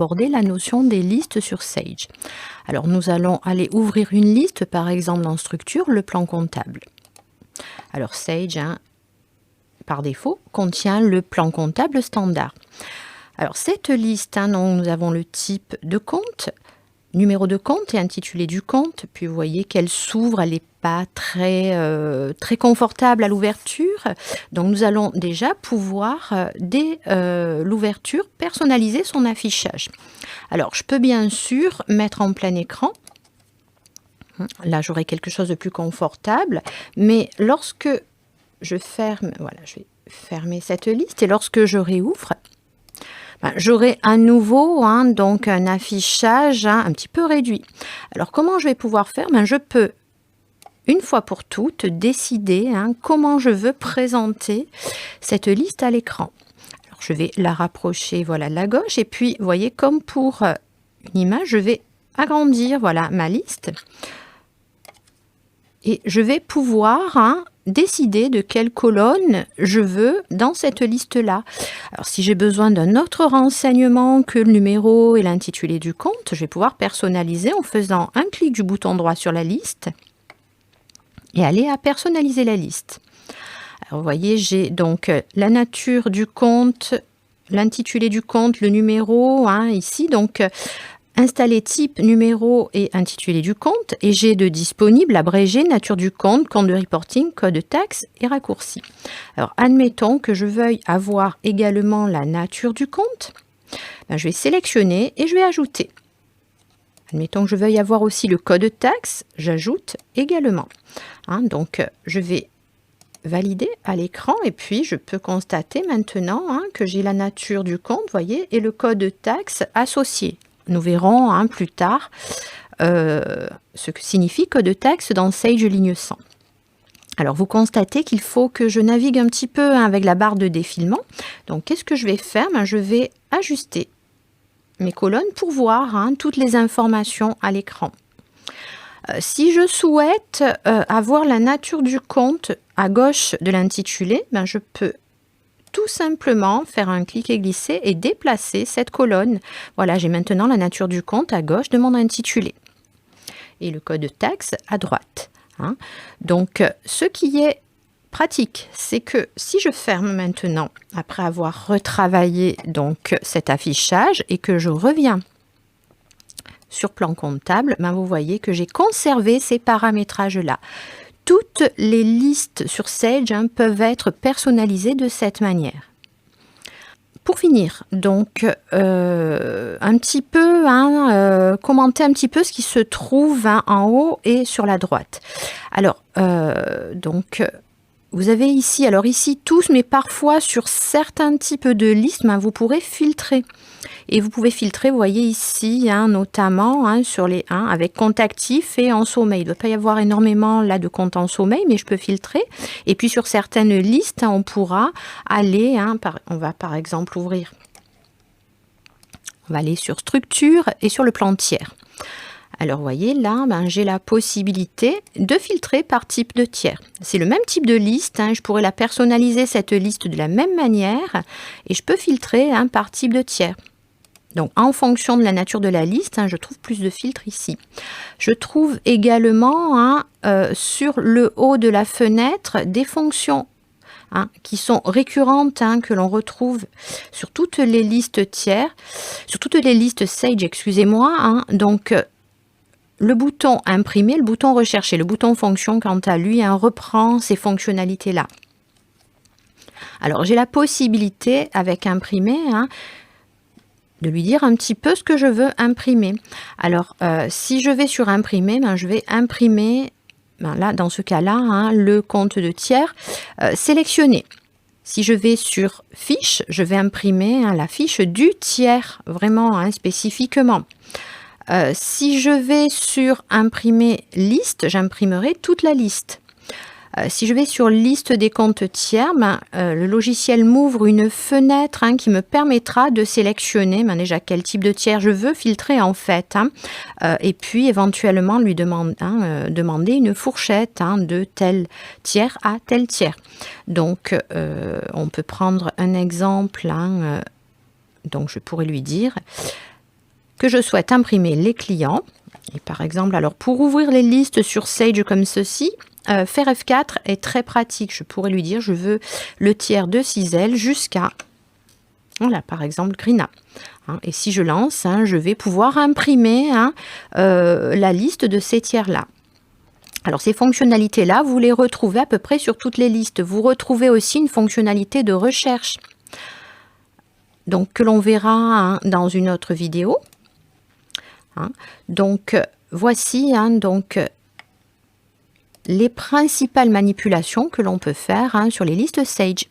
aborder la notion des listes sur Sage. Alors nous allons aller ouvrir une liste, par exemple dans Structure, le plan comptable. Alors Sage, par défaut, contient le plan comptable standard. Alors cette liste, dont nous avons le type de compte, numéro de compte et intitulé du compte, puis vous voyez qu'elle s'ouvre, elle n'est pas très confortable à l'ouverture. Donc nous allons déjà pouvoir, dès l'ouverture, personnaliser son affichage. Alors je peux bien sûr mettre en plein écran. Là j'aurai quelque chose de plus confortable, mais lorsque je ferme, voilà, je vais fermer cette liste et lorsque je réouvre, j'aurai à nouveau donc un affichage un petit peu réduit. Alors comment je vais pouvoir faire? Je peux une fois pour toutes décider comment je veux présenter cette liste à l'écran. Alors je vais la rapprocher, voilà, de la gauche, et puis vous voyez, comme pour une image, je vais agrandir, voilà, ma liste et je vais pouvoir décider de quelle colonne je veux dans cette liste-là. Alors si j'ai besoin d'un autre renseignement que le numéro et l'intitulé du compte, je vais pouvoir personnaliser en faisant un clic du bouton droit sur la liste et aller à personnaliser la liste. Alors vous voyez, j'ai donc la nature du compte, l'intitulé du compte, le numéro ici, donc installer type, numéro et intitulé du compte, et j'ai de disponible abrégé, nature du compte, compte de reporting, code de taxe et raccourci. Alors admettons que je veuille avoir également la nature du compte. Je vais sélectionner et je vais ajouter. Admettons que je veuille avoir aussi le code de taxe, j'ajoute également. Donc je vais valider à l'écran et puis je peux constater maintenant que j'ai la nature du compte, voyez, et le code de taxe associé. Nous verrons plus tard ce que signifie code de taxe dans Sage ligne 100. Alors vous constatez qu'il faut que je navigue un petit peu avec la barre de défilement. Donc qu'est-ce que je vais faire? Je vais ajuster mes colonnes pour voir toutes les informations à l'écran. Si je souhaite avoir la nature du compte à gauche de l'intitulé, je peux tout simplement faire un clic et glisser et déplacer cette colonne. Voilà, j'ai maintenant la nature du compte à gauche de mon intitulé et le code de taxe à droite. Donc ce qui est pratique, c'est que si je ferme maintenant, après avoir retravaillé donc cet affichage, et que je reviens sur plan comptable, vous voyez que j'ai conservé ces paramétrages-là. Toutes les listes sur Sage peuvent être personnalisées de cette manière. Pour finir, donc, un petit peu, commenter un petit peu ce qui se trouve en haut et sur la droite. Alors, donc, vous avez ici, alors ici tous, mais parfois sur certains types de listes, vous pourrez filtrer. Et vous pouvez filtrer, vous voyez ici, notamment sur les avec compte actif et en sommeil. Il ne doit pas y avoir énormément là de comptes en sommeil, mais je peux filtrer. Et puis sur certaines listes, on pourra aller, on va par exemple ouvrir, on va aller sur Structure et sur le plan tiers. Alors vous voyez là, j'ai la possibilité de filtrer par type de tiers. C'est le même type de liste, je pourrais la personnaliser cette liste de la même manière et je peux filtrer par type de tiers. Donc en fonction de la nature de la liste, je trouve plus de filtres ici. Je trouve également sur le haut de la fenêtre des fonctions qui sont récurrentes, que l'on retrouve sur toutes les listes tiers, sur toutes les listes Sage, excusez-moi. Donc le bouton imprimer, le bouton rechercher, le bouton fonction, quant à lui, reprend ces fonctionnalités-là. Alors j'ai la possibilité avec imprimer de lui dire un petit peu ce que je veux imprimer. Alors si je vais sur imprimer, je vais imprimer, là dans ce cas-là, le compte de tiers sélectionné. Si je vais sur fiche, je vais imprimer la fiche du tiers, vraiment spécifiquement. Si je vais sur imprimer liste, j'imprimerai toute la liste. Si je vais sur liste des comptes tiers, le logiciel m'ouvre une fenêtre qui me permettra de sélectionner déjà quel type de tiers je veux filtrer en fait. Et puis éventuellement lui demander une fourchette de tel tiers à tel tiers. Donc on peut prendre un exemple. Donc je pourrais lui dire que je souhaite imprimer les clients. Et par exemple, alors pour ouvrir les listes sur Sage comme ceci, faire F4 est très pratique. Je pourrais lui dire, je veux le tiers de Cisel jusqu'à, voilà, par exemple, Grina. Et si je lance, je vais pouvoir imprimer la liste de ces tiers-là. Alors ces fonctionnalités-là, vous les retrouvez à peu près sur toutes les listes. Vous retrouvez aussi une fonctionnalité de recherche, donc que l'on verra dans une autre vidéo. Donc voici donc les principales manipulations que l'on peut faire sur les listes Sage.